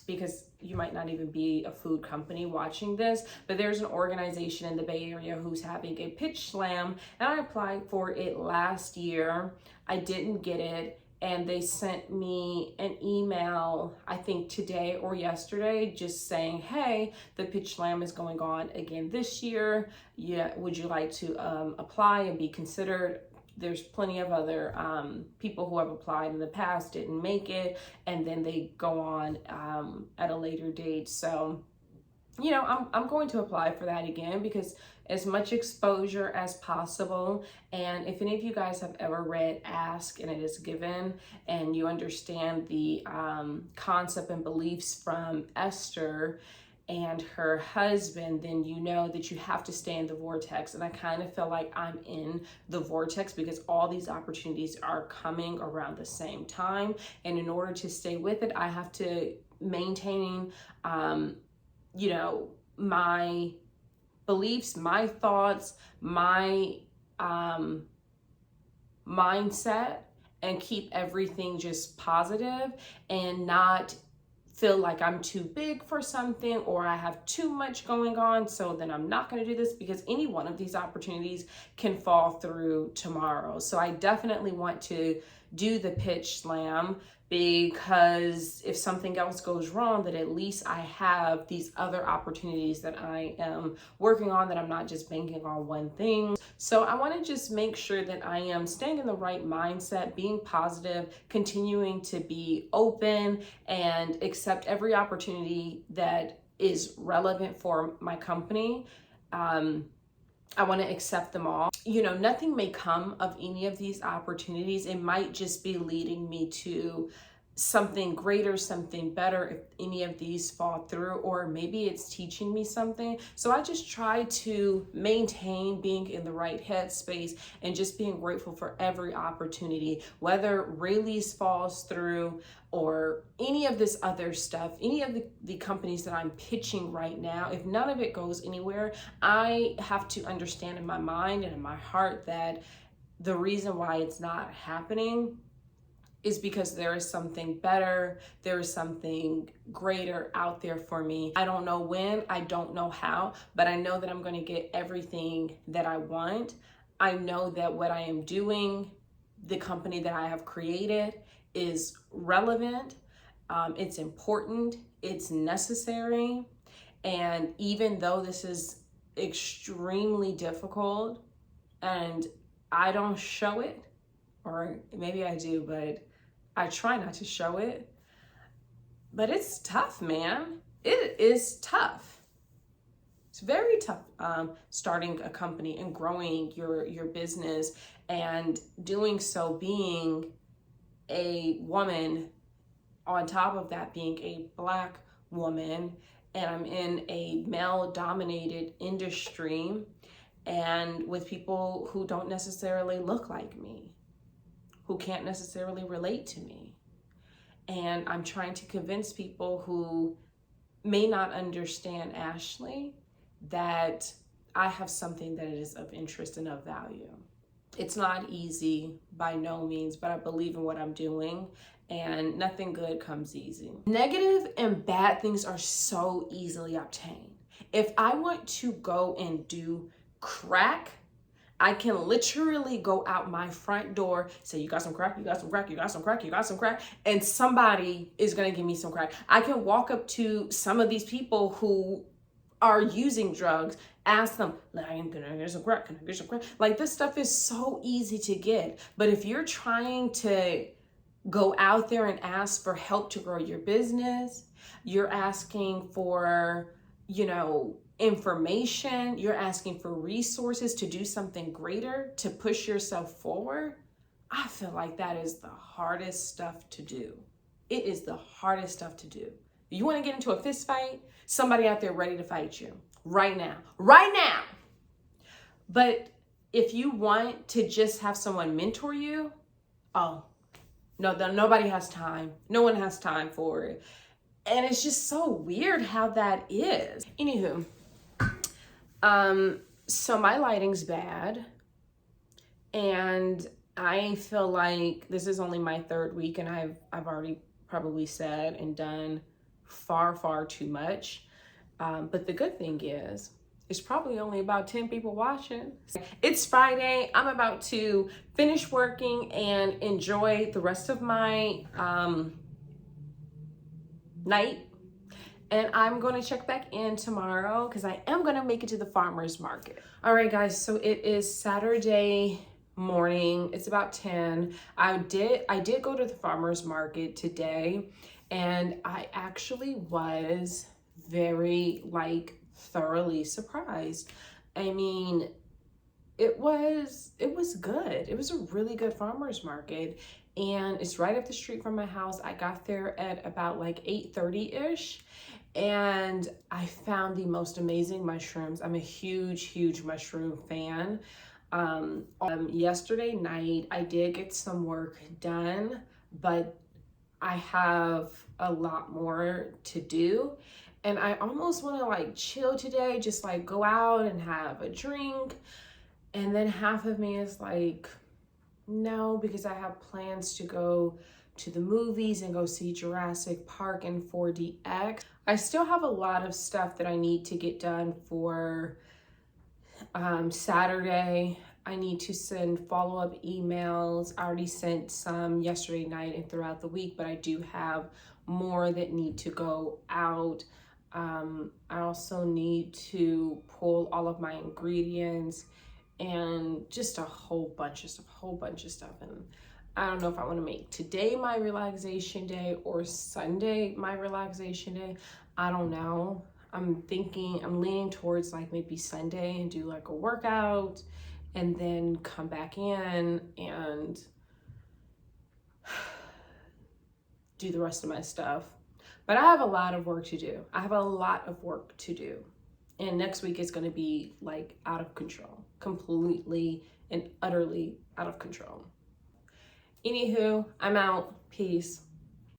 because you might not even be a food company watching this, but there's an organization in the Bay Area who's having a pitch slam, and I applied for it last year. I didn't get it, and they sent me an email, I think today or yesterday, just saying, hey, the pitch slam is going on again this year. Yeah, would you like to apply and be considered? There's plenty of other people who have applied in the past, didn't make it, and then they go on at a later date. So, you know, I'm going to apply for that again, because as much exposure as possible. And if any of you guys have ever read Ask and It Is Given, and you understand the concept and beliefs from Esther and her husband, then you know that you have to stay in the vortex. And I kind of feel like I'm in the vortex because all these opportunities are coming around the same time. And in order to stay with it, I have to maintain, you know, my beliefs, my thoughts, my mindset, and keep everything just positive and not feel like I'm too big for something or I have too much going on, so then I'm not going to do this, because any one of these opportunities can fall through tomorrow. So I definitely want to do the pitch slam, because if something else goes wrong, that at least I have these other opportunities that I am working on, that I'm not just banking on one thing. So I want to just make sure that I am staying in the right mindset, being positive, continuing to be open and accept every opportunity that is relevant for my company. I want to accept them all. You know, nothing may come of any of these opportunities. It might just be leading me to something greater, something better if any of these fall through, or maybe it's teaching me something. So I just try to maintain being in the right headspace and just being grateful for every opportunity, whether release falls through or any of this other stuff, any of the companies that I'm pitching right now. If none of it goes anywhere, I have to understand in my mind and in my heart that the reason why it's not happening is because there is something better, there is something greater out there for me. I don't know when, I don't know how, but I know that I'm going to get everything that I want. I know that what I am doing, the company that I have created, is relevant, it's important, it's necessary. And even though this is extremely difficult and I don't show it, or maybe I do, but I try not to show it. But it's tough, man. It is tough. It's very tough starting a company and growing your business, and doing so being a woman, on top of that being a Black woman, and I'm in a male-dominated industry and with people who don't necessarily look like me, who can't necessarily relate to me. And I'm trying to convince people who may not understand Ashley that I have something that is of interest and of value. It's not easy by no means, but I believe in what I'm doing, and nothing good comes easy. Negative and bad things are so easily obtained. If I want to go and do crack, I can literally go out my front door, say, you got some crack, you got some crack, you got some crack, you got some crack, and somebody is gonna give me some crack. I can walk up to some of these people who are using drugs, ask them, can I get some crack, can I get some crack? Like, this stuff is so easy to get. But if you're trying to go out there and ask for help to grow your business, you're asking for, information, you're asking for resources to do something greater, to push yourself forward, I feel like that is the hardest stuff to do. It is the hardest stuff to do. You want to get into a fist fight? Somebody out there ready to fight you right now. But if you want to just have someone mentor you, oh, no, nobody has time. No one has time for it. And it's just so weird how that is. Anywho, so my lighting's bad, and I feel like this is only my third week, and I've already probably said and done far too much. But the good thing is, it's probably only about 10 people watching. It's Friday. I'm about to finish working and enjoy the rest of my night. And I'm going to check back in tomorrow because I am going to make it to the farmer's market. All right, guys. So it is Saturday morning. It's about 10. I did go to the farmer's market today, and I actually was very thoroughly surprised. I mean, it was good. It was a really good farmer's market, and it's right up the street from my house. I got there at about 8:30-ish, and I found the most amazing mushrooms. I'm a huge mushroom fan. Yesterday night, I did get some work done, but I have a lot more to do. And I almost want to chill today, just go out and have a drink. And then half of me is no, because I have plans to go to the movies and go see Jurassic Park and 4DX. I still have a lot of stuff that I need to get done for Saturday. I need to send follow-up emails. I already sent some yesterday night and throughout the week, but I do have more that need to go out. I also need to pull all of my ingredients and just a whole bunch of stuff. And I don't know if I want to make today my relaxation day or Sunday my relaxation day. I don't know. I'm leaning towards like maybe Sunday and do like a workout and then come back in and do the rest of my stuff. But I have a lot of work to do. And next week is going to be like out of control, completely and utterly out of control. Anywho, I'm out. Peace.